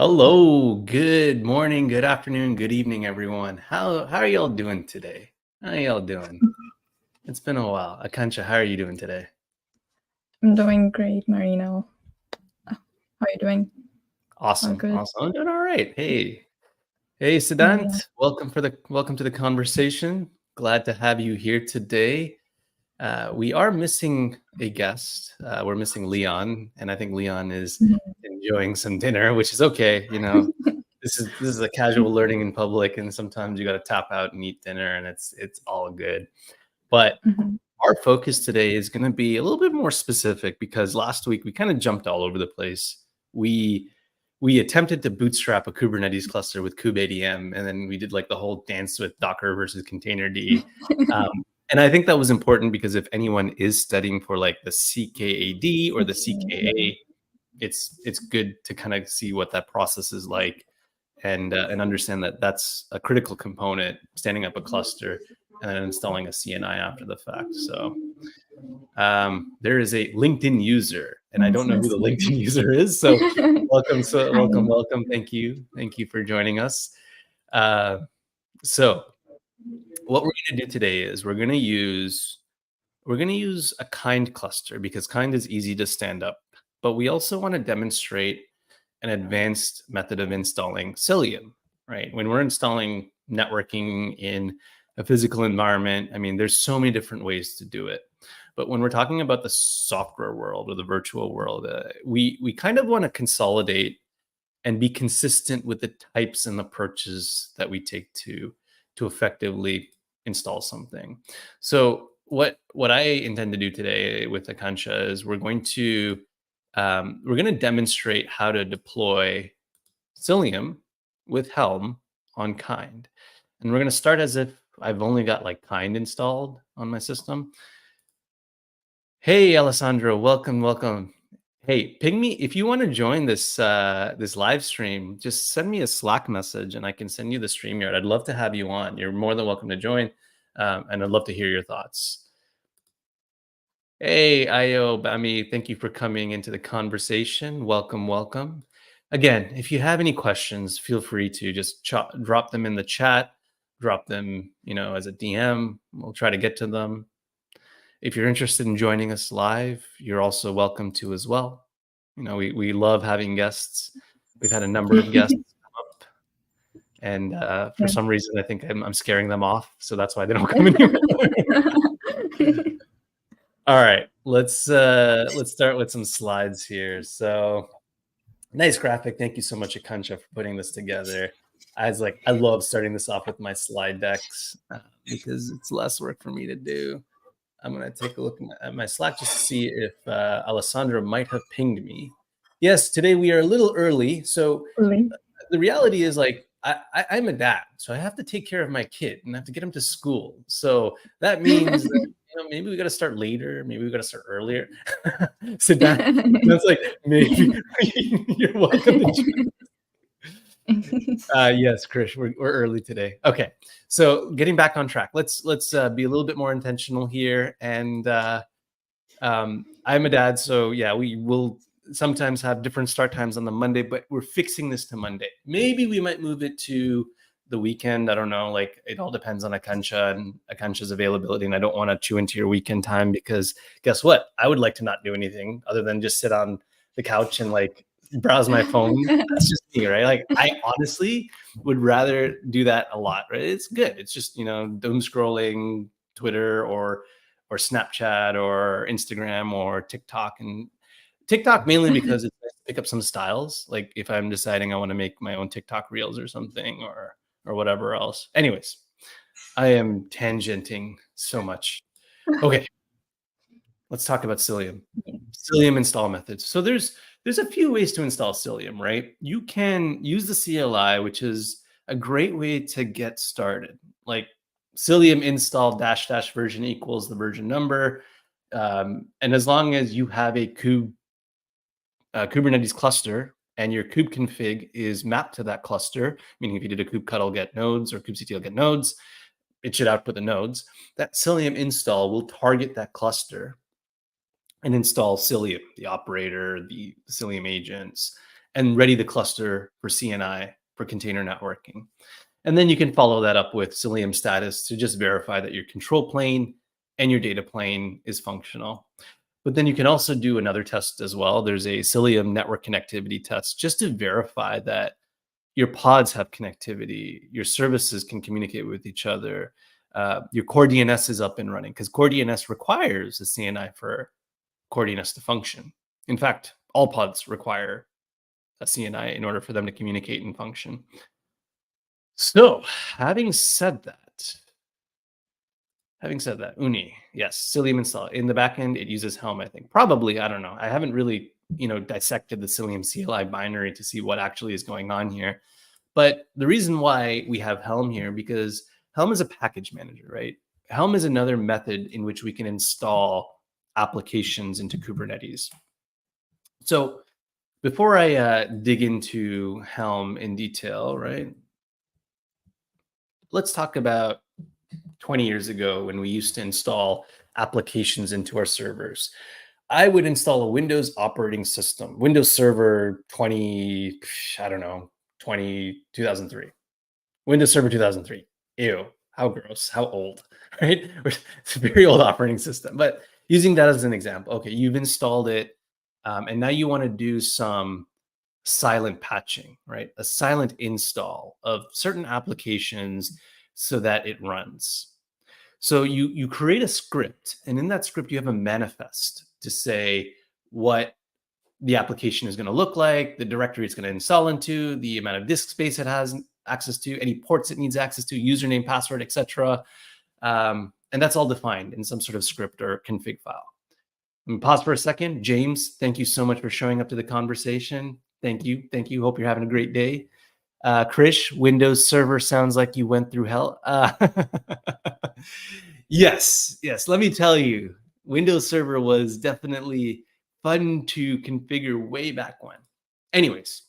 Hello, good morning, good afternoon, good evening, everyone. How are y'all doing today? How y'all doing? It's been a while. Akansha, how are you doing today? I'm doing great, Marino. How are you doing? All Awesome, good? awesome. I'm doing all right. Hey, Yeah. Siddhant. Welcome to the conversation. Glad to have you here today. We are missing a guest. We're missing Leon, and I think Leon is enjoying some dinner, which is okay. This is a casual learning in public, and sometimes you got to tap out and eat dinner, and it's all good. But Mhm. our focus today is going to be a little bit more specific because last week we kind of jumped all over the place. We attempted to bootstrap a Kubernetes cluster with Kubeadm, and then we did like the whole dance with Docker versus Containerd. Um, and I think that was important because if anyone is studying for like the CKAD or the CKA, it's good to kind of see what that process is like and understand that that's a critical component, standing up a cluster and then installing a CNI after the fact. So there is a LinkedIn user, and I don't know who the LinkedIn user is. So welcome, welcome. Thank you for joining us. So what we're going to do today is we're going to use a kind cluster because kind is easy to stand up, but we also want to demonstrate an advanced method of installing Cilium, right? When we're installing networking in a physical environment, I mean, there's so many different ways to do it. But when we're talking about the software world or the virtual world, we kind of want to consolidate and be consistent with the types and approaches that we take to effectively install something. So what I intend to do today with Akansha is we're going to demonstrate how to deploy Cilium with Helm on Kind. And we're going to start as if I've only got like Kind installed on my system. Hey, Alessandro, welcome. Hey, ping me if you want to join this this live stream. Just send me a Slack message, and I can send you the StreamYard. I'd love to have you on. You're more than welcome to join, and I'd love to hear your thoughts. Hey, Ayo Bami, thank you for coming into the conversation. Welcome. Again, if you have any questions, feel free to just drop them in the chat. Drop them, as a DM. We'll try to get to them. If you're interested in joining us live, you're also welcome to as well. We love having guests. We've had a number of guests come up, and for some reason, I think I'm scaring them off, so that's why they don't come anymore. All right, let's start with some slides here. So, nice graphic. Thank you so much, Akansha, for putting this together. I love starting this off with my slide decks because it's less work for me to do. I'm going to take a look at my Slack just to see if Alessandra might have pinged me. Yes, today we are a little early. So the reality is I'm a dad, so I have to take care of my kid and I have to get him to school. So that means that, maybe we got to start later. Maybe we got to start earlier. So that's like, maybe you're welcome to join. Yes, Krish, we're early today. Okay, so getting back on track. Let's be a little bit more intentional here. And I'm a dad, so yeah, we will sometimes have different start times on the Monday, but we're fixing this to Monday. Maybe we might move it to the weekend. I don't know. Like, it all depends on Akansha and Akansha's availability. And I don't want to chew into your weekend time because guess what? I would like to not do anything other than just sit on the couch and like browse my phone. That's just me, right? Like, I honestly would rather do that a lot, right? It's good. It's just, doom scrolling Twitter or Snapchat or Instagram or TikTok. And TikTok mainly because it's nice to pick up some styles. Like if I'm deciding I want to make my own TikTok reels or something or whatever else. Anyways, I am tangenting so much. Okay, let's talk about Cilium. Cilium install methods. So there's a few ways to install Cilium, right? You can use the CLI, which is a great way to get started. Like Cilium install -- version equals the version number. And as long as you have a Kubernetes cluster and your kube config is mapped to that cluster, meaning if you did a kubectl get nodes or kubectl get nodes, it should output the nodes. That Cilium install will target that cluster and install Cilium, the operator, the Cilium agents, and ready the cluster for CNI for container networking. And then you can follow that up with Cilium status to just verify that your control plane and your data plane is functional. But then you can also do another test as well. There's a Cilium network connectivity test just to verify that your pods have connectivity, your services can communicate with each other, your core DNS is up and running, because core DNS requires a CNI for core DNS to function. In fact, all pods require a CNI in order for them to communicate and function. So, having said that, Uni, yes, Cilium install. In the backend, it uses Helm, I think. Probably, I don't know. I haven't really, dissected the Cilium CLI binary to see what actually is going on here. But the reason why we have Helm here, because Helm is a package manager, right? Helm is another method in which we can install applications into Kubernetes. So before I dig into Helm in detail, right, let's talk about 20 years ago when we used to install applications into our servers. I would install a Windows operating system, Windows Server 20, I don't know, 2003. Windows Server 2003. Ew, how gross, how old, right? It's a very old operating system. But using that as an example, okay, you've installed it, and now you want to do some silent patching, right? A silent install of certain applications so that it runs. So you create a script, and in that script you have a manifest to say what the application is going to look like, the directory it's going to install into, the amount of disk space it has access to, any ports it needs access to, username, password, etc. And that's all defined in some sort of script or config file. And pause for a second. James, thank you so much for showing up to the conversation. Thank you. Thank you. Hope you're having a great day. Krish, Windows Server sounds like you went through hell. Yes. Let me tell you, Windows Server was definitely fun to configure way back when. Anyways,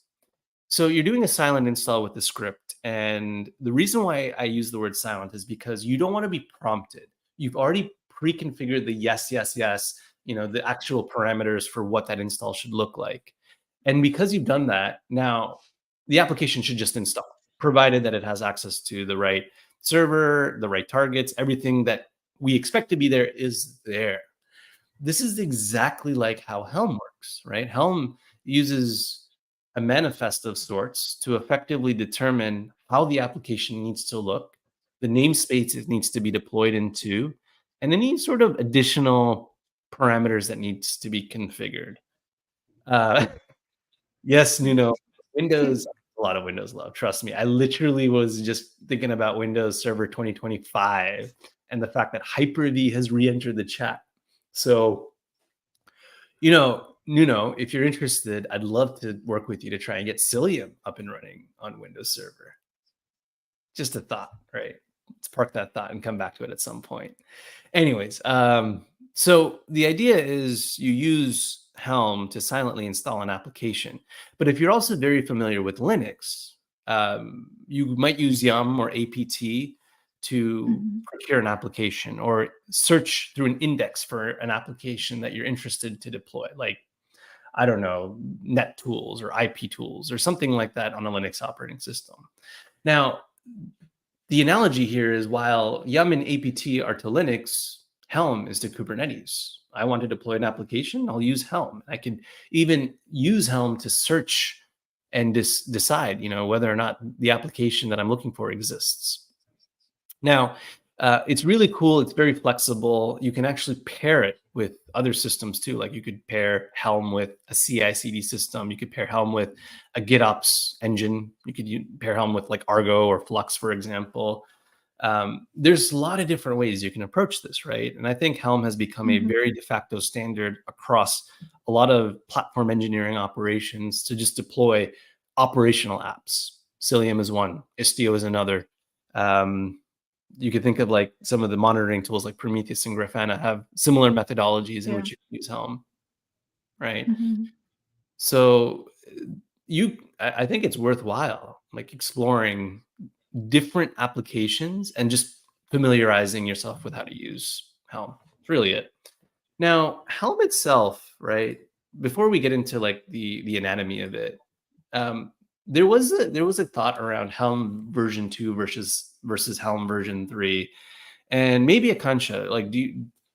so you're doing a silent install with the script. And the reason why I use the word silent is because you don't want to be prompted. You've already pre-configured the yes, the actual parameters for what that install should look like. And because you've done that, now the application should just install, provided that it has access to the right server, the right targets, everything that we expect to be there is there. This is exactly like how Helm works, right? Helm uses a manifest of sorts to effectively determine how the application needs to look, the namespace it needs to be deployed into, and any sort of additional parameters that needs to be configured. Yes, Nuno, Windows, a lot of Windows love, trust me. I literally was just thinking about Windows Server 2025 and the fact that Hyper-V has re-entered the chat. So, Nuno, if you're interested, I'd love to work with you to try and get Cilium up and running on Windows Server. Just a thought, right? Let's park that thought and come back to it at some point. Anyways, so the idea is you use Helm to silently install an application. But if you're also very familiar with Linux, you might use yum or apt to procure an application or search through an index for an application that you're interested to deploy, like, I don't know, net tools or IP tools or something like that on a Linux operating system. Now, the analogy here is while yum and apt are to Linux, Helm is to Kubernetes. I want to deploy an application, I'll use Helm. I can even use Helm to search and decide, whether or not the application that I'm looking for exists. Now, it's really cool. It's very flexible. You can actually pair it with other systems too. Like you could pair Helm with a CI/CD system. You could pair Helm with a GitOps engine. You could pair Helm with like Argo or Flux, for example. There's a lot of different ways you can approach this, right? And I think Helm has become a very de facto standard across a lot of platform engineering operations to just deploy operational apps. Cilium is one. Istio is another. You could think of like some of the monitoring tools like Prometheus and Grafana have similar methodologies in which you use Helm, right? So I think it's worthwhile like exploring different applications and just familiarizing yourself with how to use Helm. It's really it. Now, Helm itself, right? Before we get into like the anatomy of it, there was a thought around Helm version 2 versus Helm version 3, and maybe Akansha, like, do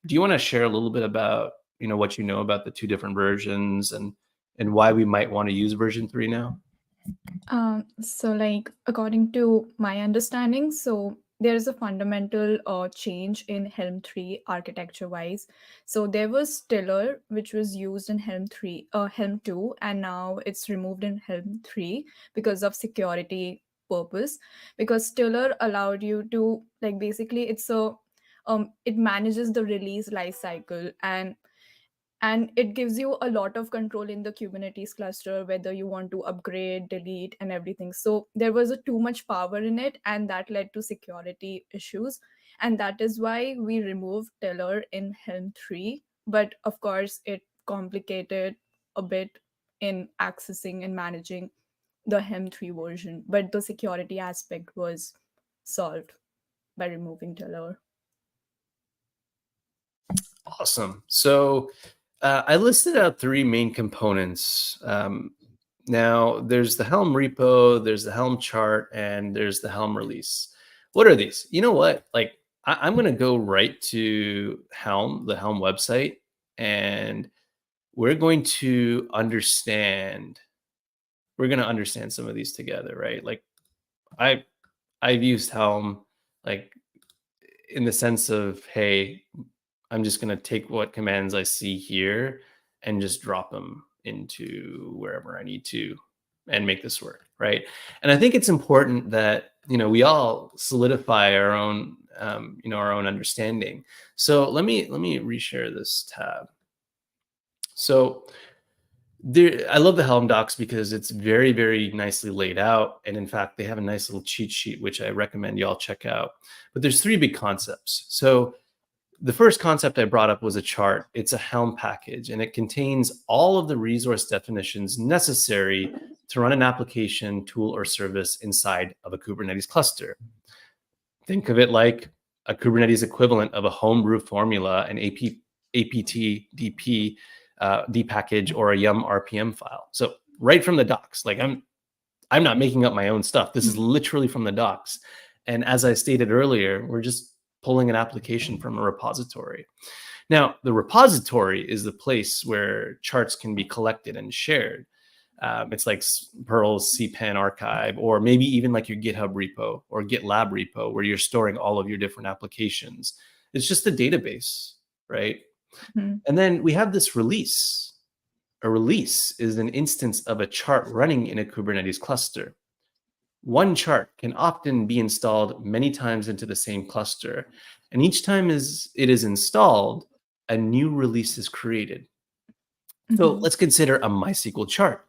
you want to share a little bit about what you know about the two different versions and why we might want to use version 3 now? So like according to my understanding, so there is a fundamental change in Helm 3 architecture wise. So there was Stiller, which was used in Helm 2, and now it's removed in Helm 3 because of security purpose. Because Stiller allowed you to, like, basically it manages the release life cycle, and it gives you a lot of control in the Kubernetes cluster, whether you want to upgrade, delete, and everything. So there was too much power in it, and that led to security issues, and that is why we removed Teller in Helm 3. But of course it complicated a bit in accessing and managing the Helm 3 version, but the security aspect was solved by removing Teller. Awesome. So I listed out three main components. Now, there's the Helm repo, there's the Helm chart, and there's the Helm release. What are these? You know what? Like, I'm going to go right to Helm, the Helm website, and we're going to understand some of these together, right? Like, I've used Helm, like, in the sense of, hey, I'm just going to take what commands I see here and just drop them into wherever I need to and make this work, right? And I think it's important that we all solidify our own our own understanding. So let me reshare this tab. So I love the Helm docs because it's very, very nicely laid out. And in fact, they have a nice little cheat sheet, which I recommend y'all check out. But there's three big concepts. So the first concept I brought up was a chart. It's a Helm package, and it contains all of the resource definitions necessary to run an application, tool, or service inside of a Kubernetes cluster. Think of it like a Kubernetes equivalent of a homebrew formula, an apt dp dpackage, or a yum RPM file. So right from the docs, like I'm not making up my own stuff. This is literally from the docs. And as I stated earlier, we're just pulling an application from a repository. Now, the repository is the place where charts can be collected and shared. It's like Perl's cpan archive, or maybe even like your GitHub repo or GitLab repo, where you're storing all of your different applications. It's just a database, right? Mm-hmm. And then we have this release. A release is an instance of a chart running in a Kubernetes cluster. One chart can often be installed many times into the same cluster, and each time it is installed, a new release is created. Mm-hmm. So let's consider a MySQL chart.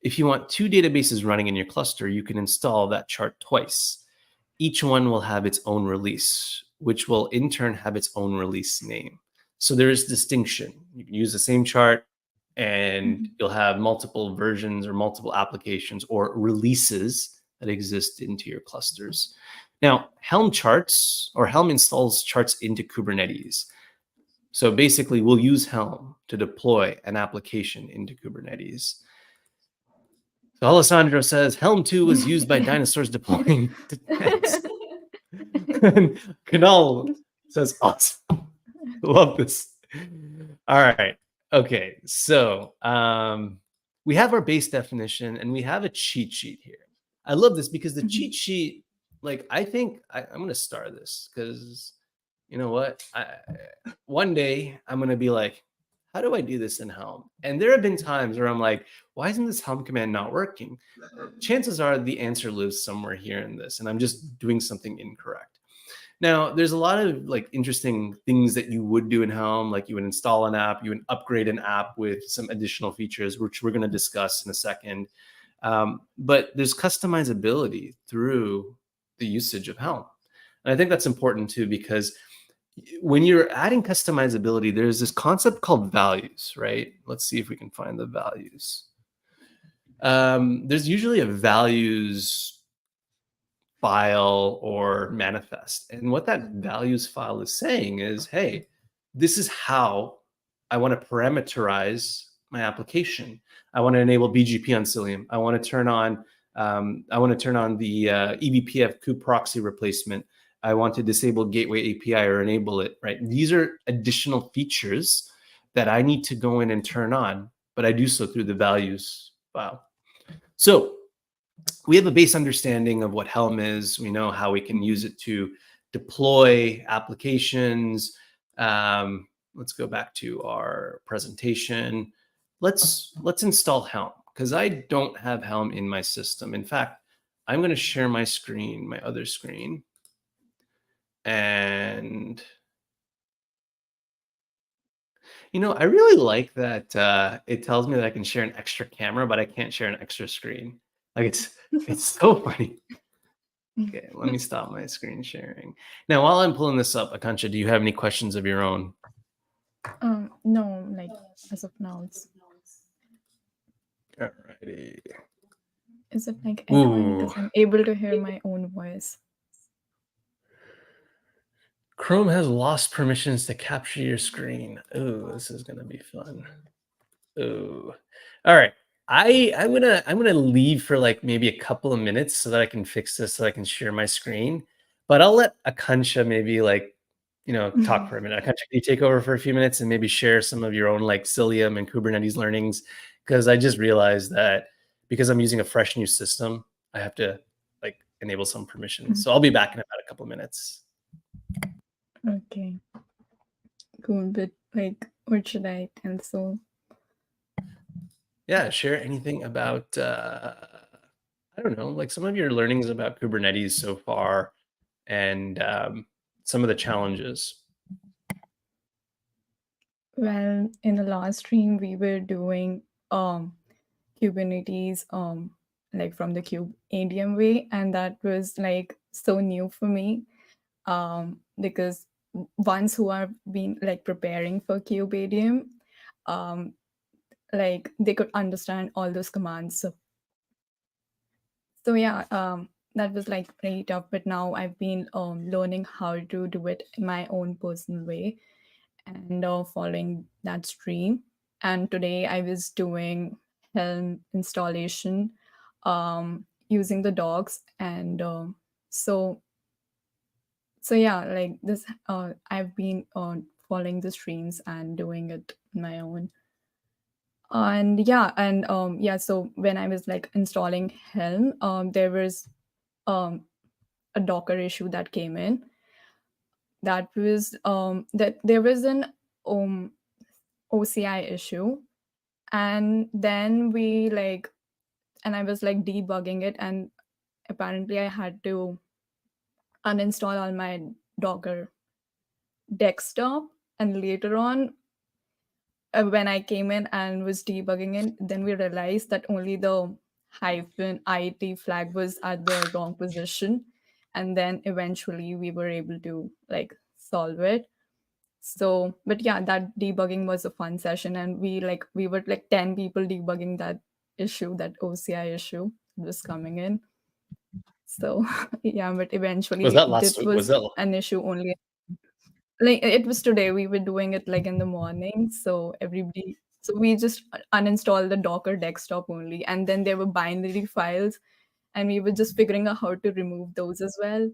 If you want two databases running in your cluster, you can install that chart twice. Each one will have its own release, which will in turn have its own release name. So there is distinction. You can use the same chart, and you'll have multiple versions or multiple applications or releases that exist into your clusters. Now, Helm charts, or Helm installs charts into Kubernetes. So basically, we'll use Helm to deploy an application into Kubernetes. So Alessandro says Helm 2 was used by dinosaurs deploying to tanks. And Canal says, awesome. Love this. All right. Okay. So we have our base definition, and we have a cheat sheet here. I love this because the cheat sheet, like, I think I'm going to star this because, you know what? One day I'm going to be like, how do I do this in Helm? And there have been times where I'm like, why isn't this Helm command not working? Chances are the answer lives somewhere here in this, and I'm just doing something incorrect. Now, there's a lot of like interesting things that you would do in Helm, like you would install an app, you would upgrade an app with some additional features, which we're going to discuss in a second. But there's customizability through the usage of Helm. And I think that's important too, because when you're adding customizability, there's this concept called values, right? Let's see if we can find the values. There's usually a values file or manifest. And what that values file is saying is, hey, this is how I want to parameterize my application. I want to enable BGP on Cilium. I want to turn on the eBPF kube proxy replacement. I want to disable gateway API or enable it, right? These are additional features that I need to go in and turn on, but I do so through the values file. So we have a base understanding of what Helm is. We know how we can use it to deploy applications. Let's go back to our presentation. Let's install Helm, because I don't have Helm in my system. In fact, I'm going to share my screen, my other screen. And I really like that it tells me that I can share an extra camera, but I can't share an extra screen. Like it's so funny. Okay, let me stop my screen sharing. Now, while I'm pulling this up, Akansha, do you have any questions of your own? No, like as of now, Alrighty. is it like echoing? Because Ooh. I'm able to hear my own voice. Chrome has lost permissions to capture your screen. Ooh, this is gonna be fun. Ooh. All right. I'm gonna leave for like maybe a couple of minutes so that I can fix this so I can share my screen. But I'll let Akansha maybe talk for a minute. Akansha, can you take over for a few minutes and maybe share some of your own like Cilium and Kubernetes learnings? Because I just realized that because I'm using a fresh new system, I have to like enable some permissions. So I'll be back in about a couple of minutes. Okay. Cool. But like, what should I cancel? Yeah, share anything about I don't know, like some of your learnings about Kubernetes so far and some of the challenges. Well, in the last stream, we were doing Kubernetes like from the Kubeadm way, and that was like so new for me because ones who have been like preparing for Kubeadm, like they could understand all those commands. So yeah, that was like pretty tough. But now I've been learning how to do it in my own personal way and following that stream. And today I was doing Helm installation using the docs, and so so yeah, like this, I've been following the streams and doing it on my own. And yeah, and yeah, so when I was like installing Helm, there was um a Docker issue that came in. That was that there was an um OCI issue, and then we like, and I was like debugging it, and apparently I had to uninstall all my Docker desktop. And later on, when I came in and was debugging it, then we realized that only the hyphen IT flag was at the wrong position. And then eventually we were able to like solve it. So, but yeah, that debugging was a fun session. And we were like 10 people debugging that issue, that OCI issue was coming in. So, yeah, but Was eventually that last this week? Was was that an issue only, like it was today. We were doing it like in the morning, so everybody, so we just uninstalled the Docker desktop only, and then there were binary files, and we were just figuring out how to remove those as well.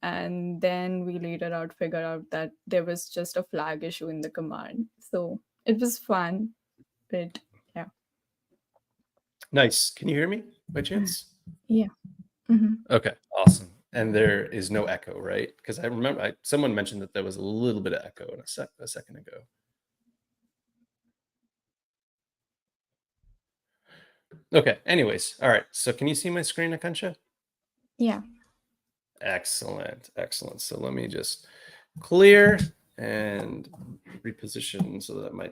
And then we later out figured out that there was just a flag issue in the command, so it was fun. But yeah. nice? Can you hear me by chance? Yeah. Hmm. Okay, awesome. And there is no echo, right? Because I remember someone mentioned that there was a little bit of echo in a second ago. Okay, anyways, all right. So can you see my screen, Akansha? Yeah. Excellent, excellent. So let me just clear and reposition so that my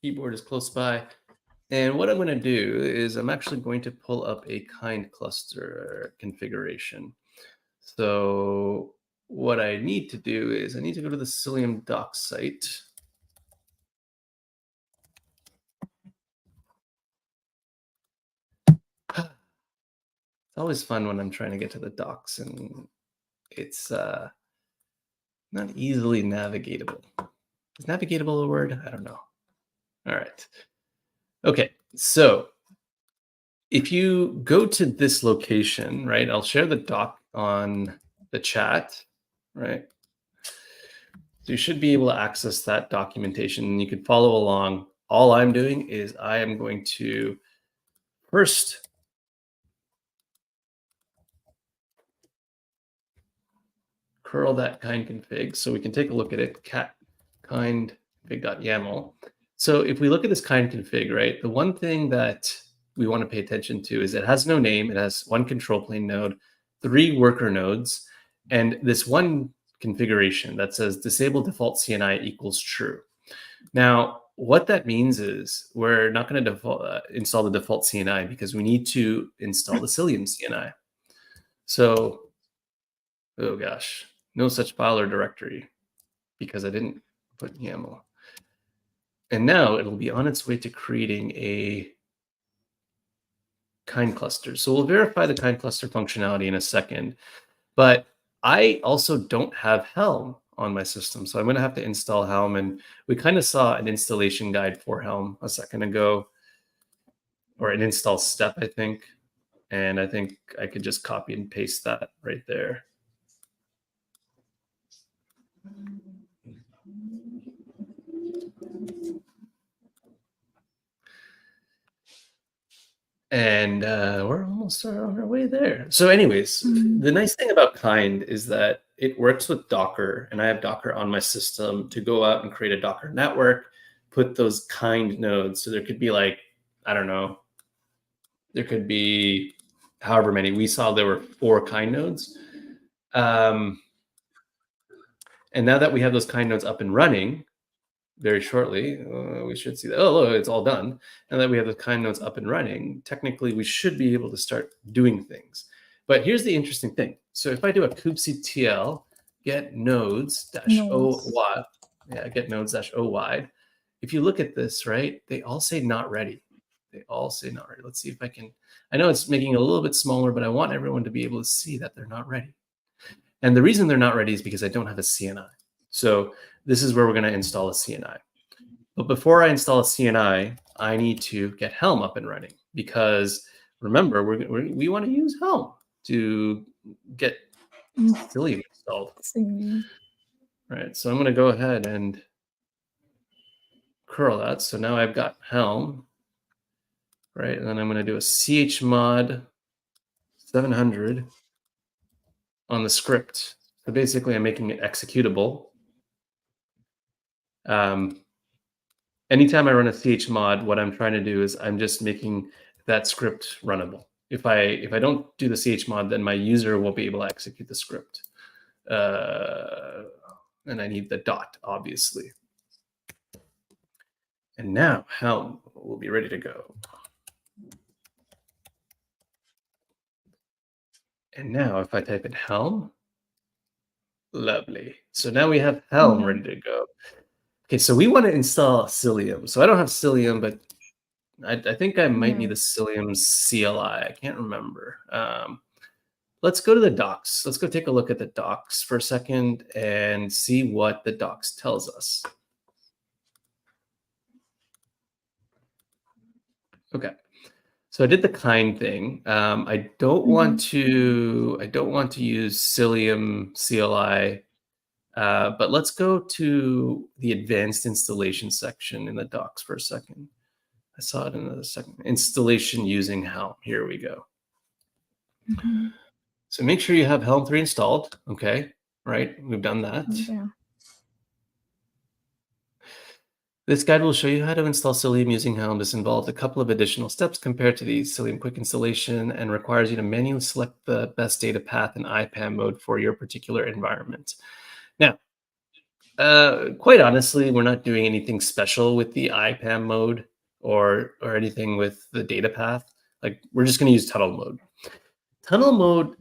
keyboard is close by. And what I'm going to do is I'm actually going to pull up a kind cluster configuration. So what I need to do is I need to go to the Cilium docs site. It's always fun when I'm trying to get to the docs and it's not easily navigatable. Is navigatable a word? I don't know. All right. Okay, so if you go to this location, right, I'll share the doc on the chat, right? So you should be able to access that documentation and you can follow along. All I'm doing is I am going to first curl that kind config so we can take a look at it, cat kind config.yaml. So if we look at this kind config, right, the one thing that we want to pay attention to is it has no name. It has one control plane node, 3 worker nodes, and this one configuration that says disable default CNI equals true. Now, what that means is we're not going to install the default CNI because we need to install the Cilium CNI. So, oh gosh, no such file or directory because I didn't put YAML. And now it'll be on its way to creating a kind cluster. So we'll verify the kind cluster functionality in a second. But I also don't have Helm on my system. So I'm going to have to install Helm. And we kind of saw an installation guide for Helm a second ago, or an install step, I think. And I think I could just copy and paste that right there. And we're almost on our way there. So anyways, the nice thing about kind is that it works with Docker, and I have Docker on my system to go out and create a Docker network, put those kind nodes. So there could be like, I don't know, there could be however many. We saw there were 4 kind nodes. And now that we have those kind nodes up and running, very shortly, we should see that, oh, look, it's all done. And that we have the kind nodes up and running, technically we should be able to start doing things. But here's the interesting thing. So if I do a kubectl get nodes dash -oy, get nodes dash -oy, if you look at this, right, they all say not ready. They all say not ready. Let's see if I can, I know it's making it a little bit smaller, but I want everyone to be able to see that they're not ready. And the reason they're not ready is because I don't have a CNI. So this is where we're going to install a CNI. But before I install a CNI, I need to get Helm up and running because remember, we want to use Helm to get Cilium installed. Right, so I'm going to go ahead and curl that. So now I've got Helm, right? And then I'm going to do a chmod 700 on the script. So basically, I'm making it executable. Anytime I run a chmod, what I'm trying to do is I'm just making that script runnable. If I don't do the chmod, then my user won't be able to execute the script. And I need the dot, obviously. And now Helm will be ready to go. And now if I type in Helm, lovely. So now we have Helm ready to go. Okay, so we want to install Cilium. So I don't have Cilium, but I think I might need the Cilium CLI. I can't remember. Let's go to the docs. Let's go take a look at the docs for a second and see what the docs tells us. Okay, so I did the kind thing. I don't want to use Cilium CLI. But let's go to the advanced installation section in the docs for a second. I saw it in the second installation using Helm. Here we go. So make sure you have Helm 3 installed. Okay, right? We've done that. Yeah. This guide will show you how to install Cilium using Helm. This involves a couple of additional steps compared to the Cilium quick installation and requires you to manually select the best data path in IPAM mode for your particular environment. Now, quite honestly, we're not doing anything special with the IPAM mode or anything with the data path. Like we're just going to use tunnel mode. Tunnel mode,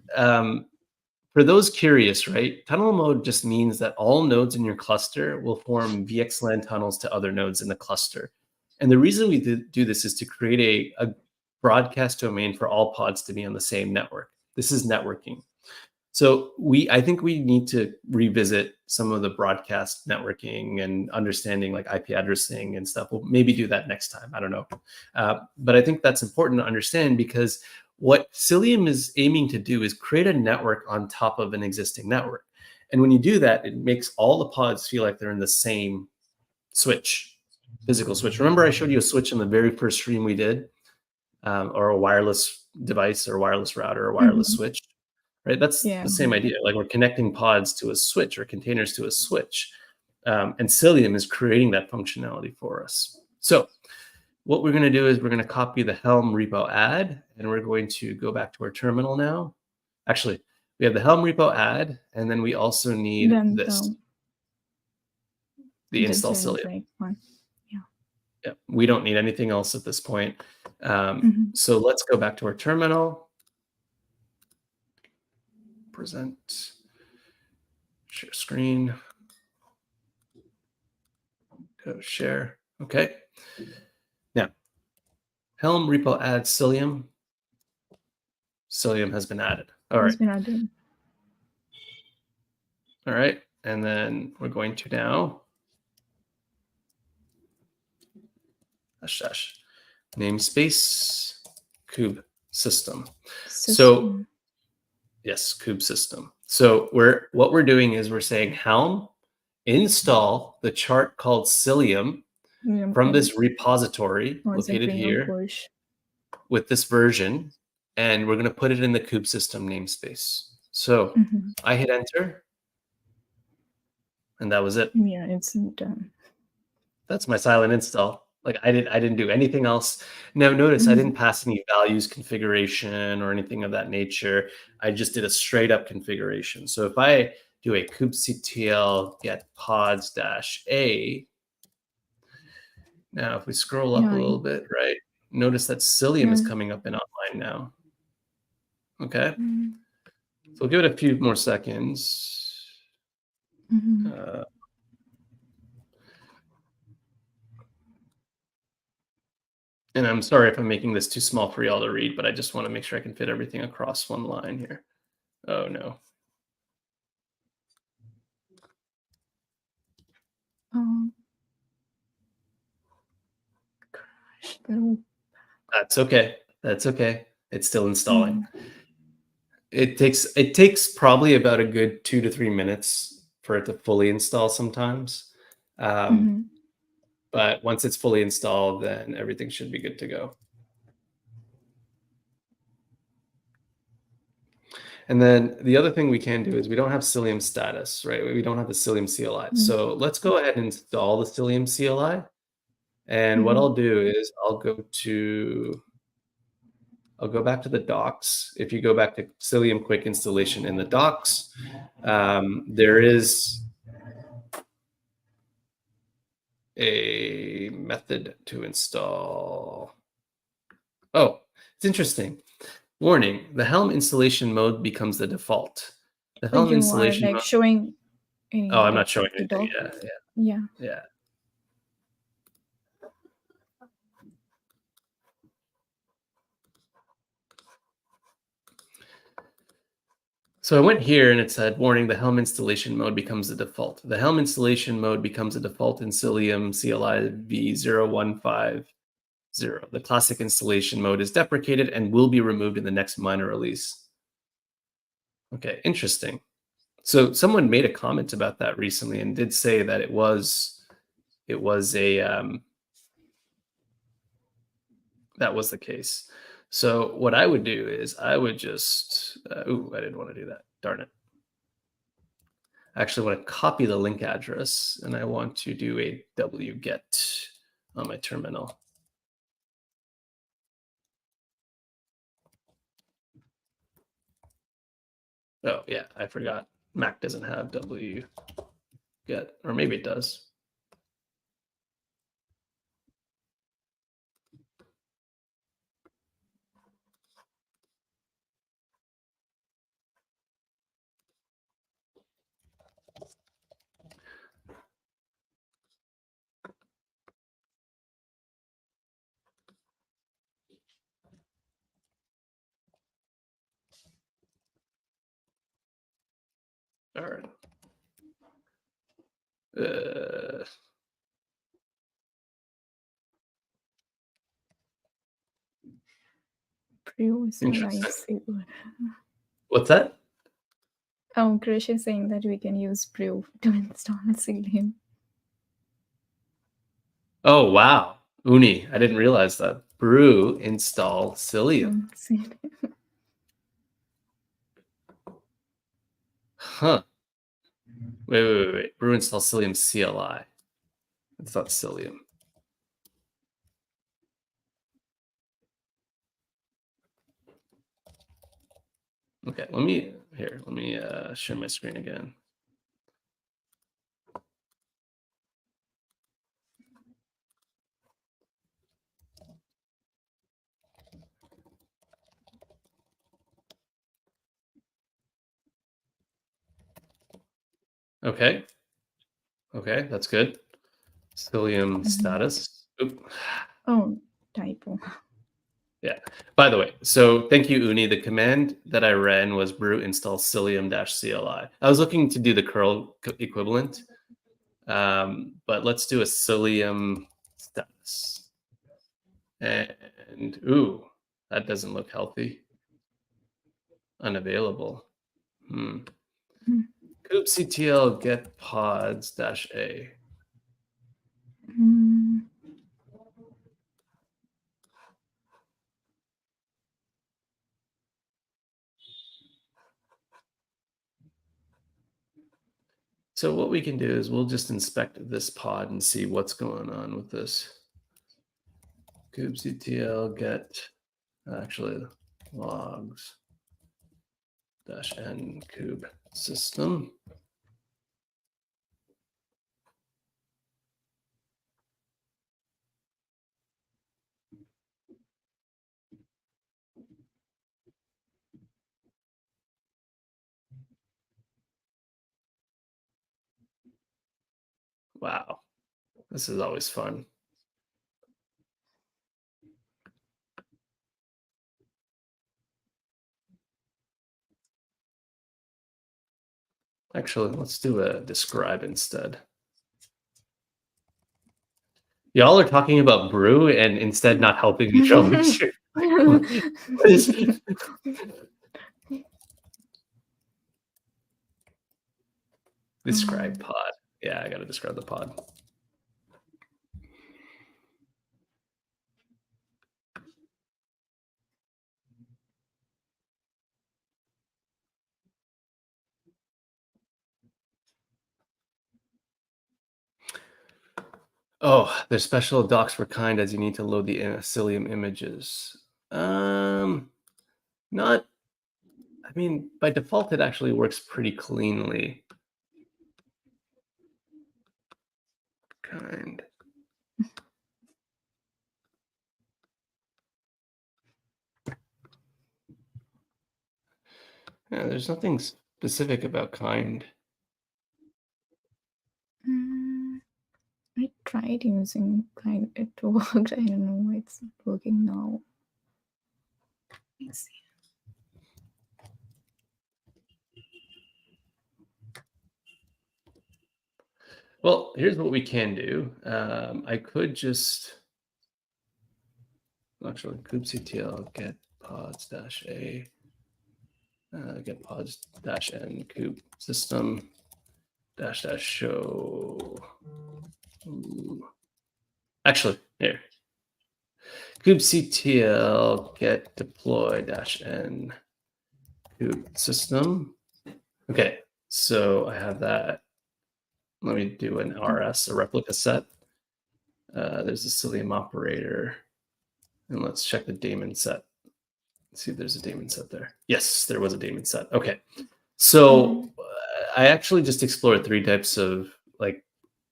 for those curious, right? Tunnel mode just means that all nodes in your cluster will form VXLAN tunnels to other nodes in the cluster. And the reason we do this is to create a broadcast domain for all pods to be on the same network. This is networking. So I think we need to revisit some of the broadcast networking and understanding like IP addressing and stuff. We'll maybe do that next time. I don't know. But I think that's important to understand because what Cilium is aiming to do is create a network on top of an existing network. And when you do that, it makes all the pods feel like they're in the same switch, physical switch. Remember I showed you a switch in the very first stream we did, or a wireless device or wireless router or wireless switch? Right, that's Yeah. the same idea. Like we're connecting pods to a switch or containers to a switch, and Cilium is creating that functionality for us. So what we're going to do is we're going to copy the Helm repo add, and we're going to go back to our terminal now. Actually, we have the Helm repo add, and then we also need Then this, the install Cilium. generic one. Yeah. Yeah, we don't need anything else at this point. So let's go back to our terminal. Present, share screen, go share. Okay. Now, Helm repo add Cilium. Cilium has been added. All right. It's been added. All right. And then we're going to now namespace kube system. So yes, kube system. So what we're doing is we're saying Helm install the chart called Cilium from this repository located here with this version, and we're going to put it in the kube system namespace. So I hit enter, and that was it. Yeah, it's done. That's my silent install. Like I didn't do anything else. Now notice I didn't pass any values configuration or anything of that nature. I just did a straight up configuration. So if I do a kubectl get pods -a, now if we scroll up a little bit, right, notice that Cilium is coming up in online now. Okay. So we'll give it a few more seconds. And I'm sorry if I'm making this too small for y'all to read, but I just want to make sure I can fit everything across one line here. Oh, no. That's okay. That's okay. It's still installing. It takes probably about a good 2 to 3 minutes for it to fully install sometimes. But once it's fully installed, then everything should be good to go. And then the other thing we can do is we don't have Cilium status, right? We don't have the Cilium CLI. So let's go ahead and install the Cilium CLI. And what I'll do is I'll go back to the docs. If you go back to Cilium quick installation in the docs, there is a method to install. Oh, it's interesting. Warning, the Helm installation mode becomes the default. The Helm installation mode... showing Oh, I'm not showing anything. Yeah. So I went here and it said, warning, the Helm installation mode becomes the default. The Helm installation mode becomes a default in Cilium CLI v0150. The classic installation mode is deprecated and will be removed in the next minor release. Okay, interesting. So someone made a comment about that recently and did say that it was that was the case. So what I would do is I would just, I didn't want to do that. Darn it. I actually want to copy the link address and I want to do a wget on my terminal. Oh yeah, I forgot. Mac doesn't have wget, or maybe it does. All right. Brew is a Interesting. lifesaver. What's that? Oh, Krish is saying that we can use Brew to install Cilium. Oh, wow. Uni, I didn't realize that. Brew install Cilium. Cilium. Huh. Wait. Brew install Cilium CLI. It's not Cilium. Okay, let me share my screen again. Okay, that's good. Cilium status. Oop. Oh, typo. Yeah. By the way, so thank you, Uni. The command that I ran was brew install cilium-cli. I was looking to do the curl equivalent, but let's do a Cilium status. And ooh, that doesn't look healthy. Unavailable. kubectl get pods -a. So what we can do is we'll just inspect this pod and see what's going on with this. kubectl get actually logs -n kube system. Wow, this is always fun. Actually, let's do a describe instead. Y'all are talking about brew and instead not helping me troubleshoot. Describe pod. Yeah, I got to describe the pod. Oh, there's special docs for kind as you need to load the Cilium images. Not, I mean, by default, it actually works pretty cleanly. Kind. Yeah, there's nothing specific about kind. I tried using kind. It worked. I don't know why it's not working now. Let's see. Well, here's what we can do. I could just actually kubectl get pods -a get pods -n kube system -show. Ooh. Actually, here. kubectl get deploy -n kube system. Okay, so I have that. Let me do an RS, a replica set. There's a Cilium operator. And let's check the daemon set. Let's see if there's a daemon set there. Yes, there was a daemon set. Okay. So I actually just explored 3 types of like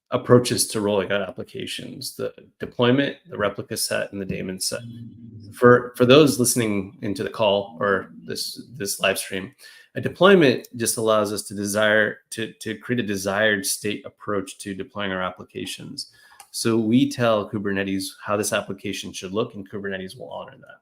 approaches to rolling out applications: the deployment, the replica set, and the daemon set. For those listening into the call or this live stream, a deployment just allows us to create a desired state approach to deploying our applications. So we tell Kubernetes how this application should look, and Kubernetes will honor that.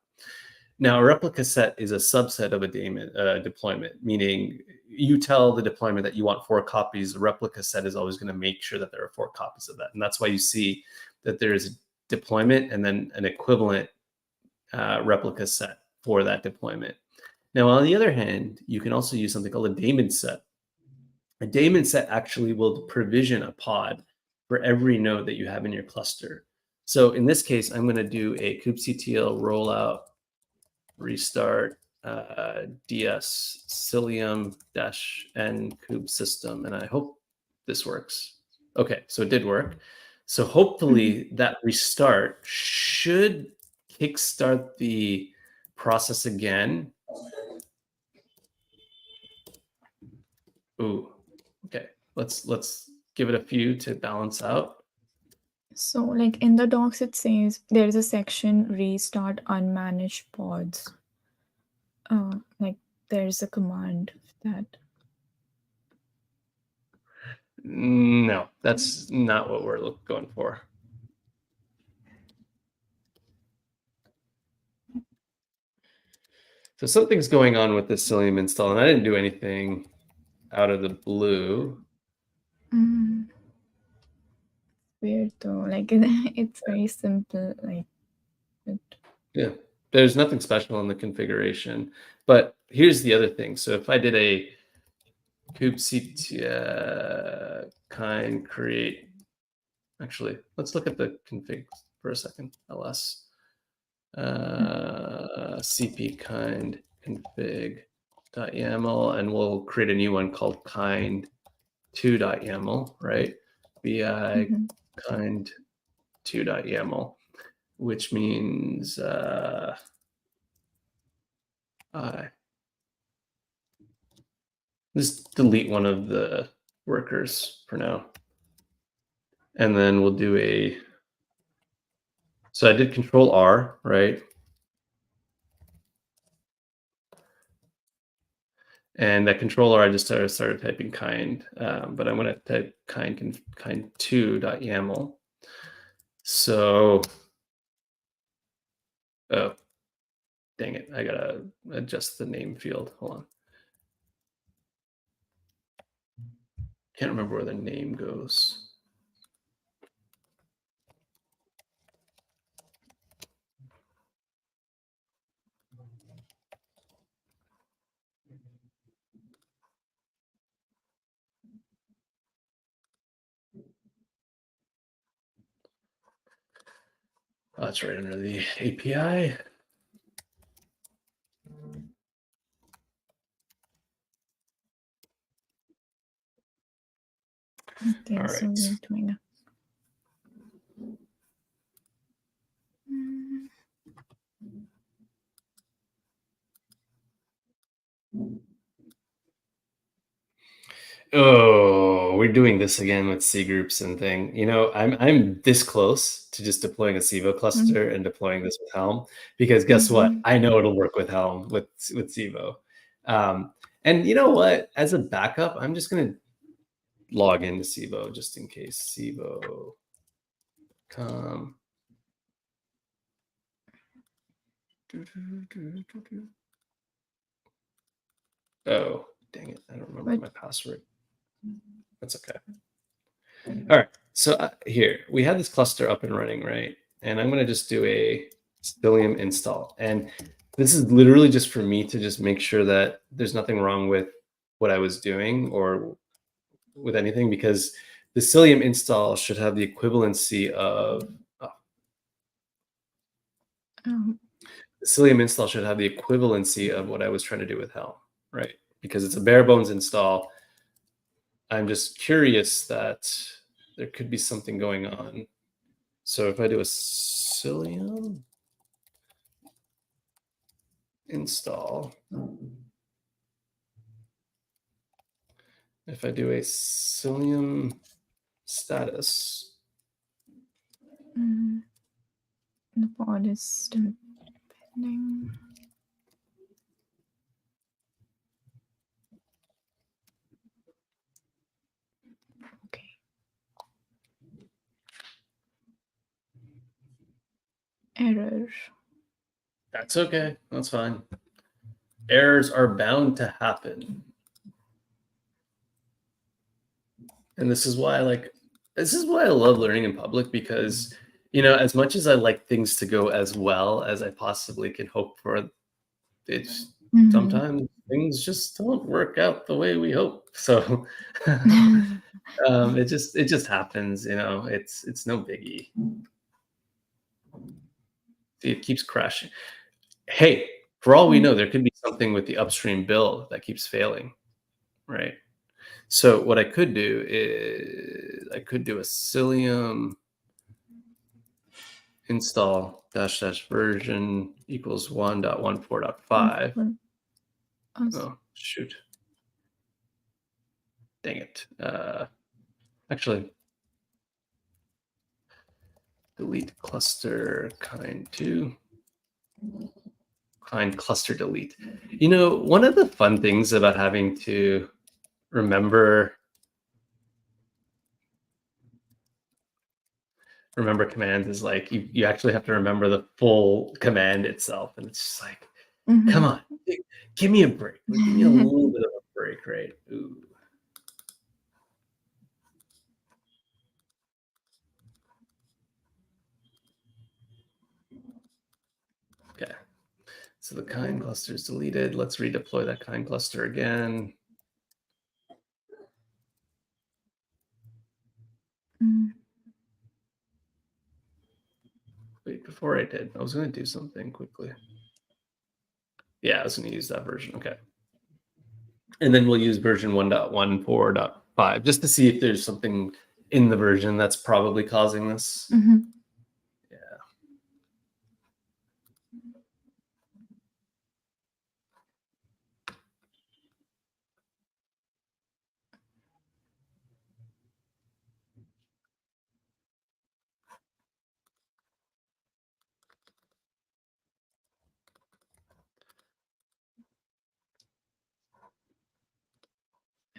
Now, a replica set is a subset of a daemon deployment, meaning you tell the deployment that you want 4 copies. The replica set is always going to make sure that there are 4 copies of that. And that's why you see that there is a deployment and then an equivalent replica set for that deployment. Now, on the other hand, you can also use something called a daemon set. A daemon set actually will provision a pod for every node that you have in your cluster. So in this case, I'm going to do a kubectl rollout restart ds cilium -n kube system, and I hope this works. Okay, so it did work. So hopefully that restart should kickstart the process again. Ooh, okay. Let's give it a few to balance out. So, like in the docs, it says there is a section restart unmanaged pods. Like there's a command that. No, that's not what we're going for. So something's going on with this Cilium install, and I didn't do anything out of the blue. Weird though. Like it's very simple. Like it. Yeah, there's nothing special in the configuration. But here's the other thing. So if I did a kubectl kind create, actually, let's look at the config for a second. ls cp kind config.yaml, and we'll create a new one called kind2.yaml, right? bi kind2.yaml, which means just delete one of the workers for now. And then we'll do a, so I did Control R, right? And that Control R, I just started typing kind, but I'm going to type kind2.yaml. So, oh, dang it, I gotta adjust the name field. Hold on. Can't remember where the name goes. Oh, that's right under the API. Okay, all so right. we're doing a. Oh, we're doing this again with C groups and thing. You know, I'm this close to just deploying a Civo cluster and deploying this with Helm, because guess what? I know it'll work with Helm with Civo. And you know what? As a backup, I'm just gonna log into Civo just in case. Civo com. Oh, dang it. I don't remember my password. That's okay. All right. So here we have this cluster up and running, right? And I'm going to just do a Cilium install. And this is literally just for me to just make sure that there's nothing wrong with what I was doing or with anything, because the Cilium install should have the equivalency of the Cilium install should have the equivalency of what I was trying to do with Helm, right? Because it's a bare bones install. I'm just curious that there could be something going on. So if I do a Cilium install, if I do a Cilium status, the pod is still pending. Okay. Error. That's okay. That's fine. Errors are bound to happen. And this is why I love learning in public, because as much as I like things to go as well as I possibly can hope for, it's Mhm. sometimes things just don't work out the way we hope. So it just happens, it's no biggie. See, it keeps crashing. Hey, for all we Mm, know, there could be something with the upstream build that keeps failing, right? So what I could do is I could do a Cilium install dash dash version equals 1.14.5. wonderful. Oh, shoot. Dang it. Actually, delete cluster kind2, kind cluster delete. One of the fun things about having to remember commands is like you actually have to remember the full command itself, and it's just like, come Mhm. on, give me a break. Like, give me a little bit of a break, right? Ooh. Okay. So the kind cluster is deleted. Let's redeploy that kind cluster again. Mm, Wait, before I did, I was going to do something quickly. Yeah, I was going to use that version. Okay. And then we'll use version 1.14.5 just to see if there's something in the version that's probably causing this. mhm. Yeah.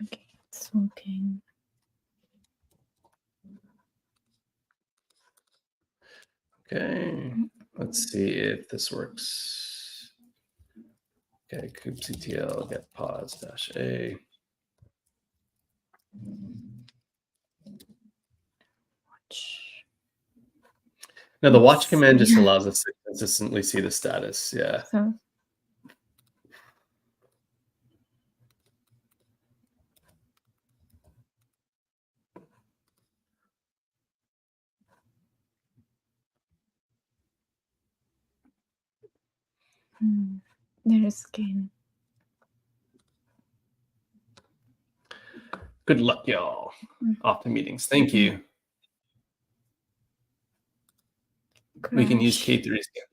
Okay, it's working. Okay. Let's see if this works. Okay, kubectl get pause dash a. Watch. Now the watch Let's command see. just allows us to consistently see the status. Yeah. So, there is gain. Good luck, y'all. Mm, Off to meetings. Thank you. We can use Crash. K3 scan.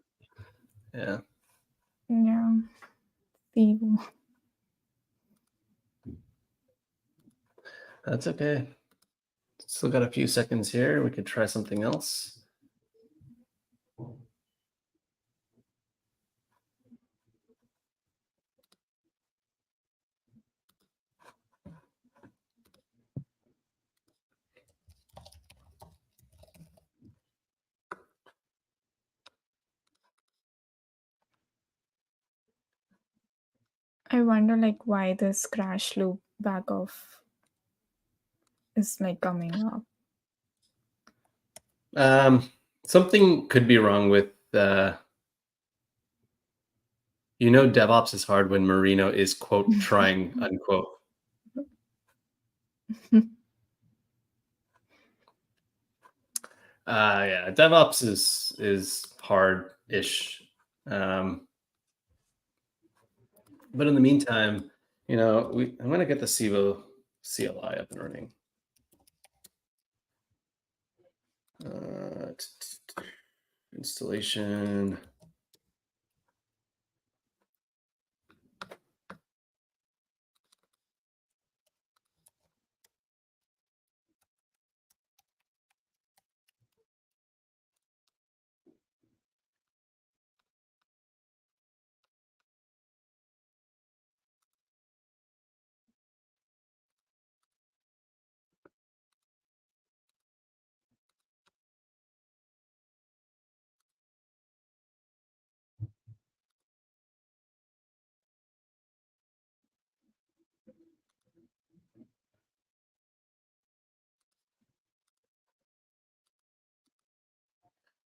Yeah. Yeah. Fever. That's okay. Still got a few seconds here. We could try something else. I wonder like why this crash loop back off is like coming up. Something could be wrong with DevOps is hard when Marino is quote trying unquote. Yeah, DevOps is hard-ish. But in the meantime, I'm gonna get the Civo CLI up and running. Installation.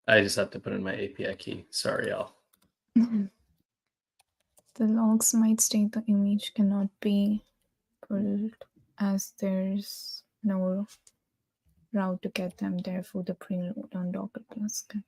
I just have to put in my API key. Sorry, y'all. The logs might state the image cannot be pulled as there's no route to get them. Therefore, the preload on Docker plus can.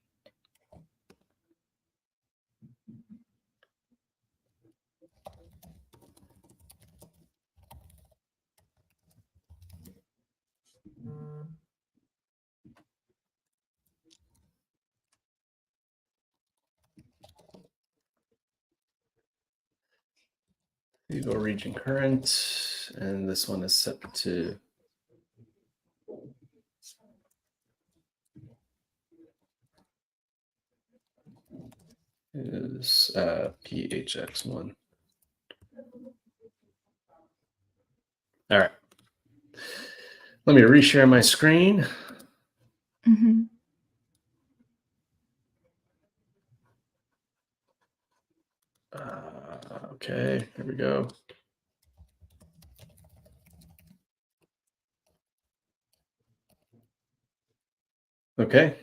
You go region current, and this one is set to is PHX1. All right. Let me reshare my screen. Mm-hmm. Okay, here we go. Okay.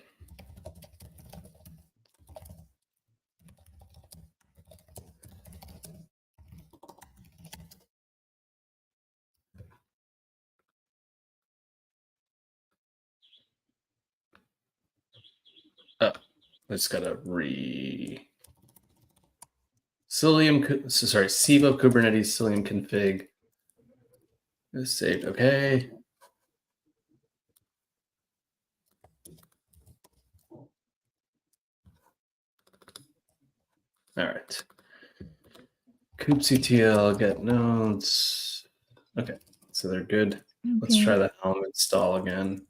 Oh, I just gotta Cilium, sorry, Civo Kubernetes Cilium config is saved. Okay. All right. kubectl get nodes. Okay, so they're good. Let's try the Helm install again.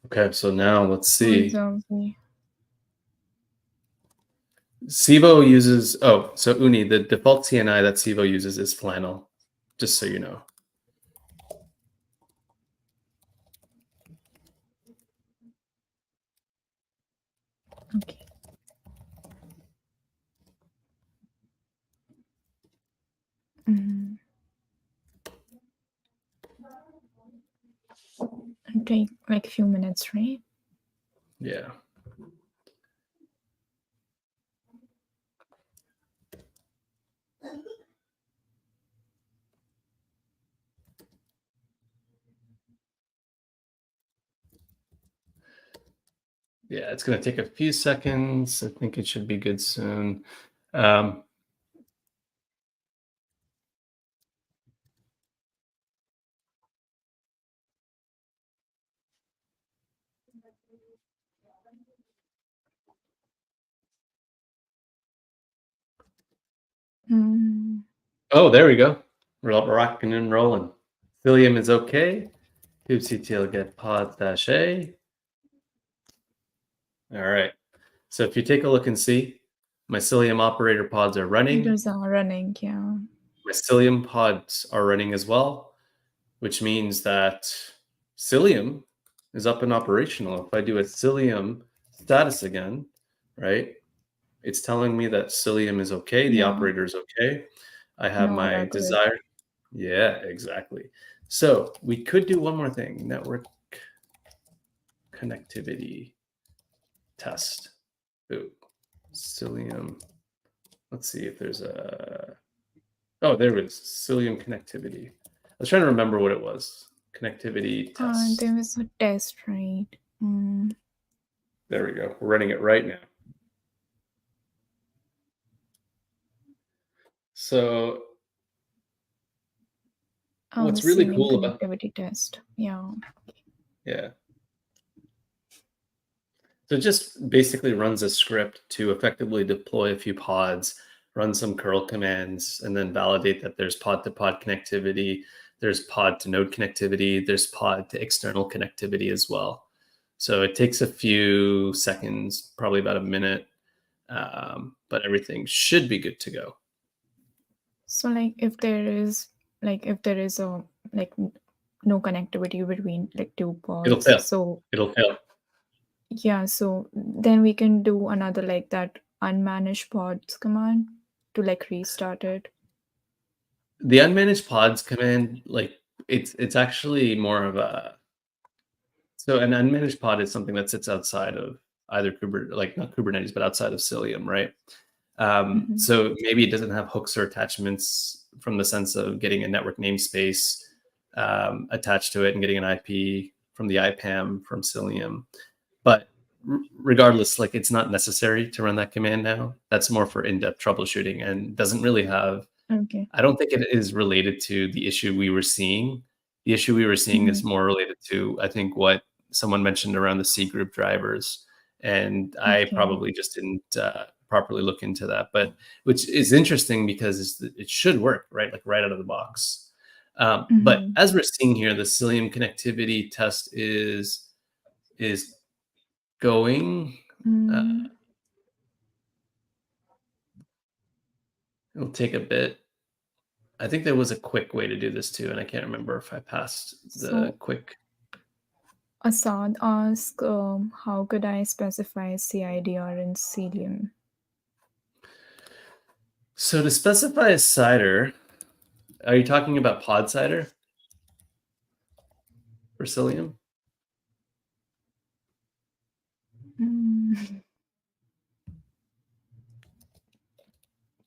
Okay, so now let's see. Civo uses, so Uni, the default CNI that Civo uses is Flannel, just so you know. Okay. It'll take like a few minutes, right? Yeah. Yeah, it's going to take a few seconds. I think it should be good soon. Oh, there we go. We're rocking and rolling. Cilium is okay. kubectl get pod-a. All right. So if you take a look and see, my Cilium operator pods are running. Those are running, yeah. My Cilium pods are running as well, which means that Cilium is up and operational. If I do a Cilium status again, right, it's telling me that Cilium is okay. The operator is okay. I have my desired. Yeah, exactly. So we could do one more thing, network connectivity test. Ooh, Cilium. Let's see if there's a, oh, there it is, Cilium connectivity. I was trying to remember what it was. Connectivity test. There was a test, right? There we go. We're running it right now. So what's really cool about connectivity test. Yeah. Yeah. So it just basically runs a script to effectively deploy a few pods, run some curl commands, and then validate that there's pod-to-pod connectivity. there's pod to node connectivity, there's pod to external connectivity as well. So it takes a few seconds, probably about a minute, but everything should be good to go. So like if there is a no connectivity between like two It'll pods, fail. so It'll fail. yeah, so then we can do another like that unmanaged pods command to like restart it. The unmanaged pods command, like it's actually more of a, so an unmanaged pod is something that sits outside of either Kubernetes, like not Kubernetes, but outside of Cilium, right? Mhm. So maybe it doesn't have hooks or attachments from the sense of getting a network namespace attached to it and getting an IP from the IPAM from Cilium. But regardless, like it's not necessary to run that command now. That's more for in-depth troubleshooting and doesn't really have, Okay. I don't think it is related to the issue we were seeing. The issue we were seeing is Mhm. more related to, I think, what someone mentioned around the C group drivers. And I Okay. probably just didn't properly look into that, but which is interesting because it should work, right? Like right out of the box. But Mhm. as we're seeing here, the Cilium connectivity test is going. Mm, It'll take a bit. I think there was a quick way to do this too, and I can't remember if I passed the so quick. Assad asked, how could I specify CIDR in Cilium? So to specify a cider, are you talking about pod cider for Cilium? Mm,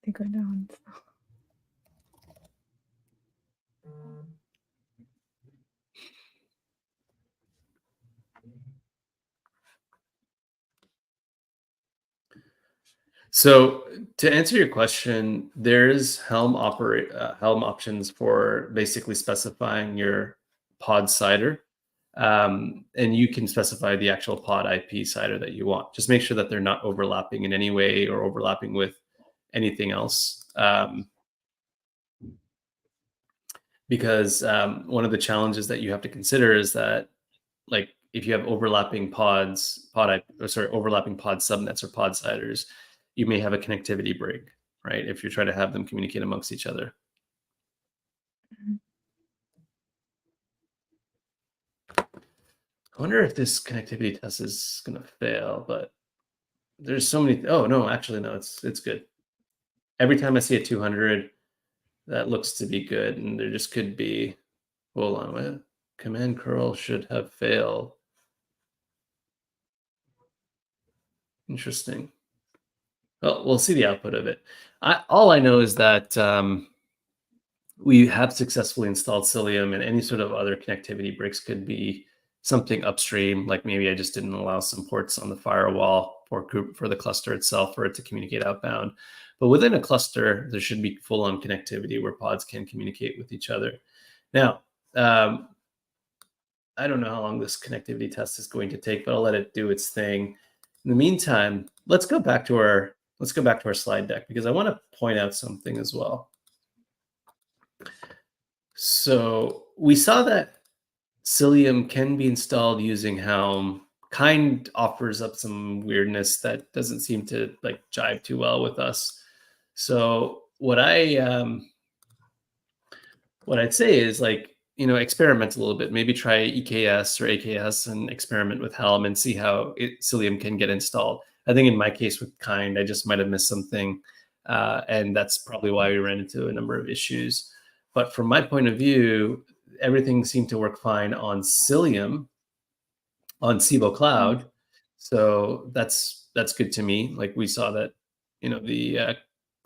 the good answer. So to answer your question, there's Helm options for basically specifying your pod cider, and you can specify the actual pod IP cider that you want. Just make sure that they're not overlapping in any way or overlapping with anything else. Because one of the challenges that you have to consider is that, like, if you have overlapping overlapping pod subnets or pod ciders, you may have a connectivity break, right? If you're trying to have them communicate amongst each other. Mhm. I wonder if this connectivity test is going to fail, but there's so many. Oh no, actually no, it's good. Every time I see a 200, that looks to be good, and there just could be. Hold on, what? Command curl should have failed. Interesting. Well, we'll see the output of it. All I know is that we have successfully installed Cilium, and any sort of other connectivity bricks could be something upstream, like maybe I just didn't allow some ports on the firewall for the cluster itself for it to communicate outbound. But within a cluster, there should be full-on connectivity where pods can communicate with each other. Now, I don't know how long this connectivity test is going to take, but I'll let it do its thing. In the meantime, let's go back to our slide deck because I want to point out something as well. So we saw that Cilium can be installed using Helm. Kind offers up some weirdness that doesn't seem to like jive too well with us. So what I'd say is, like, experiment a little bit. Maybe try EKS or AKS and experiment with Helm and see how Cilium can get installed. I think in my case with Kind, I just might have missed something, and that's probably why we ran into a number of issues. But from my point of view, everything seemed to work fine on Cilium on Cibo Mm. Cloud. So that's good to me. Like, we saw that,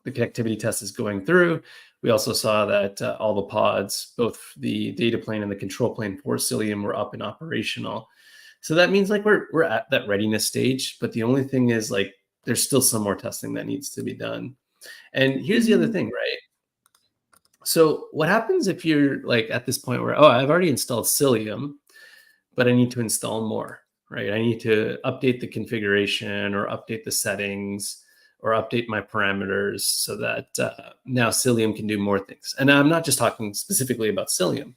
the connectivity test is going through. We also saw that all the pods, both the data plane and the control plane for Cilium, were up and operational. So that means, like, we're at that readiness stage. But the only thing is, like, there's still some more testing that needs to be done. And here's the other Mhm. thing, right? So what happens if you're like at this point where, oh, I've already installed Cilium, but I need to install more, right? I need to update the configuration or update the settings or update my parameters so that now Cilium can do more things. And I'm not just talking specifically about Cilium.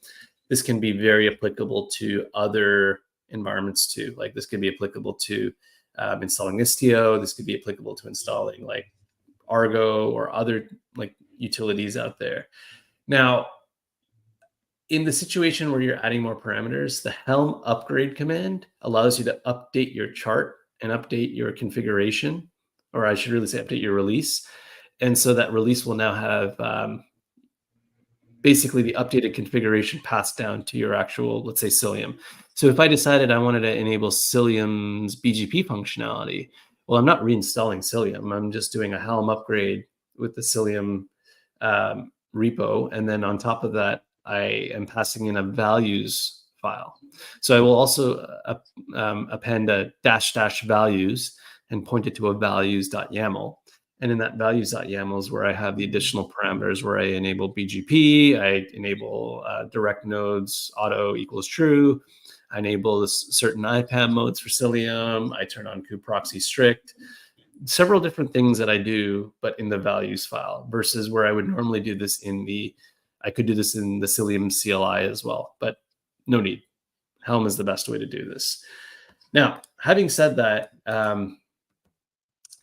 This can be very applicable to other environments too. Like this could be applicable to installing Istio. This could be applicable to installing like Argo or other like utilities out there. Now, in the situation where you're adding more parameters, the Helm upgrade command allows you to update your chart and update your configuration, or I should really say update your release. And so that release will now have basically the updated configuration passed down to your actual, let's say, Cilium. So if I decided I wanted to enable Cilium's BGP functionality, well, I'm not reinstalling Cilium. I'm just doing a Helm upgrade with the Cilium repo. And then on top of that, I am passing in a values file. So I will also append a -- values and point it to a values.yaml. And in that values.yaml is where I have the additional parameters where I enable BGP, I enable direct nodes auto equals true, I enable certain IPAM modes for Cilium, I turn on kubeproxy strict, several different things that I do, but in the values file versus where I would normally do this I could do this in the Cilium CLI as well, but no need. Helm is the best way to do this. Now, having said that,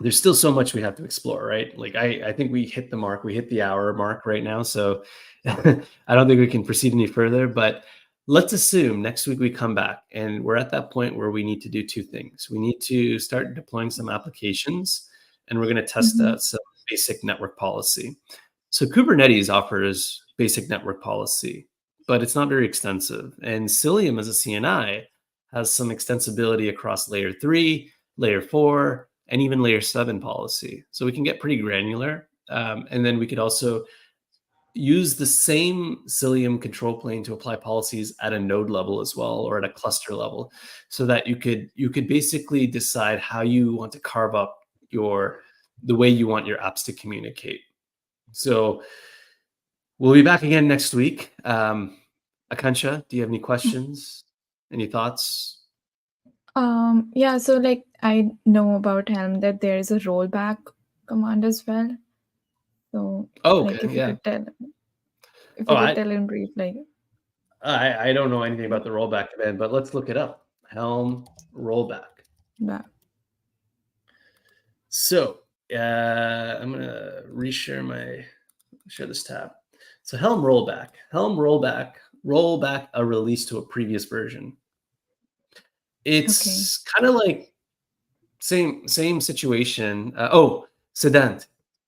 there's still so much we have to explore, right? Like I think we hit the mark, we hit the hour mark right now. So I don't think we can proceed any further, but let's assume next week we come back and we're at that point where we need to do two things. We need to start deploying some applications and we're going to test out some basic network policy. So Kubernetes offers basic network policy, but it's not very extensive. And Cilium as a CNI has some extensibility across layer 3, layer 4, and even layer 7 policy. So we can get pretty granular. And then we could also use the same Cilium control plane to apply policies at a node level as well, or at a cluster level, so that you could basically decide how you want to carve up the way you want your apps to communicate. So we'll be back again next week. Akansha, do you have any questions? Any thoughts? Yeah, so like I know about Helm that there is a rollback command as well. So Okay, like if you yeah. could tell in brief, like I don't know anything about the rollback command, but let's look it up. Helm rollback. that. So I'm gonna share this tab. So Helm rollback. Roll back a release to a previous version. It's kind of like same situation. Sedant.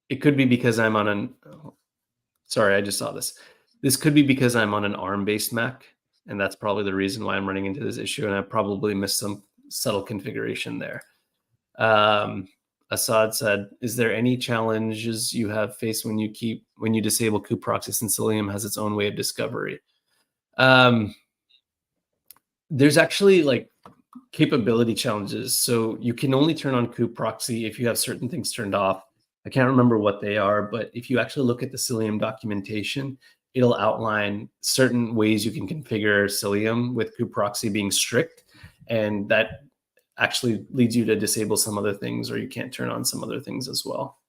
It could be because I'm on an. Sorry, I just saw this. This could be because I'm on an ARM-based Mac, and that's probably the reason why I'm running into this issue. And I probably missed some subtle configuration there. Assad said, "Is there any challenges you have faced when you disable kubeproxy since Cilium has its own way of discovery?" There's actually like capability challenges. So you can only turn on kubeproxy if you have certain things turned off. I can't remember what they are, but if you actually look at the Cilium documentation, it'll outline certain ways you can configure Cilium with kubeproxy being strict, and that actually leads you to disable some other things, or you can't turn on some other things as well.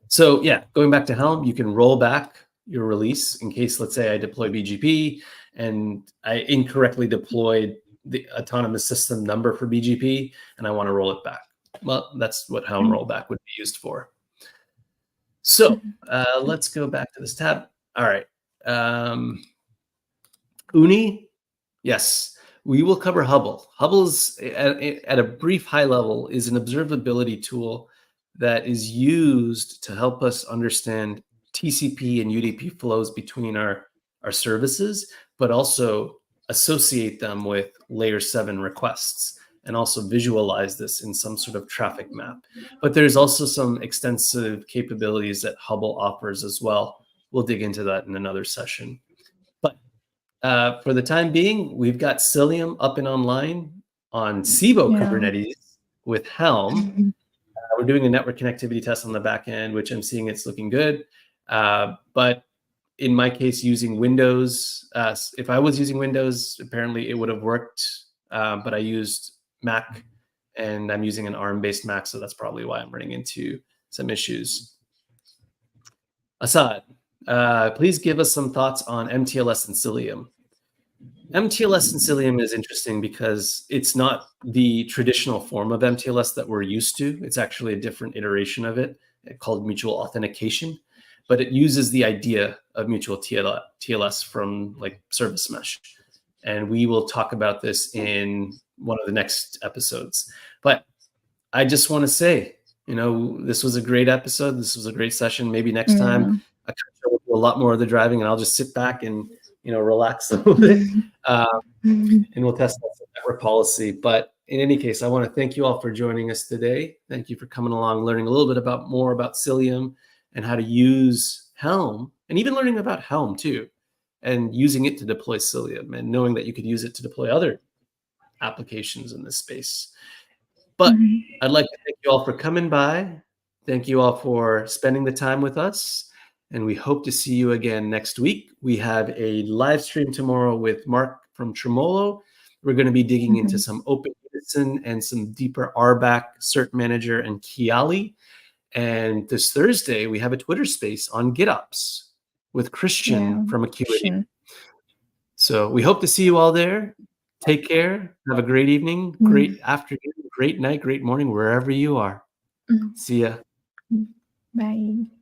So yeah, going back to Helm, you can roll back your release in case, let's say I deploy BGP and I incorrectly deployed the autonomous system number for BGP and I want to roll it back. Well, that's what Helm rollback would be used for. So let's go back to this tab. All right. Uni, yes, we will cover Hubble. Hubble's, at a brief high level, is an observability tool that is used to help us understand TCP and UDP flows between our services, but also associate them with layer 7 requests and also visualize this in some sort of traffic map. But there's also some extensive capabilities that Hubble offers as well. We'll dig into that in another session. But for the time being, we've got Cilium up and online on Cibo Kubernetes with Helm. We're doing a network connectivity test on the back end, which I'm seeing it's looking good. But in my case, using Windows, if I was using Windows, apparently it would have worked. But I used Mac and I'm using an ARM-based Mac, so that's probably why I'm running into some issues. Assad, please give us some thoughts on MTLS and Cilium. MTLS and Cilium is interesting because it's not the traditional form of MTLS that we're used to. It's actually a different iteration of it called mutual authentication, but it uses the idea of mutual TLS from like service mesh. And we will talk about this in one of the next episodes. But I just want to say, this was a great episode. This was a great session. Maybe next time I will do a lot more of the driving and I'll just sit back and, relax a little bit. And we'll test that network policy. But in any case, I want to thank you all for joining us today. Thank you for coming along, learning a little bit more about Cilium and how to use Helm, and even learning about Helm too, and using it to deploy Cilium and knowing that you could use it to deploy other applications in this space. But I'd like to thank you all for coming by. Thank you all for spending the time with us. And we hope to see you again next week. We have a live stream tomorrow with Mark from Tremolo. We're going to be digging into some Open Medicine and some deeper RBAC, Cert Manager, and Kiali. And this Thursday, we have a Twitter space on GitOps with Christian from Kubeadm. So we hope to see you all there. Take care. Have a great evening, great afternoon, great night, great morning, wherever you are. See ya. Bye.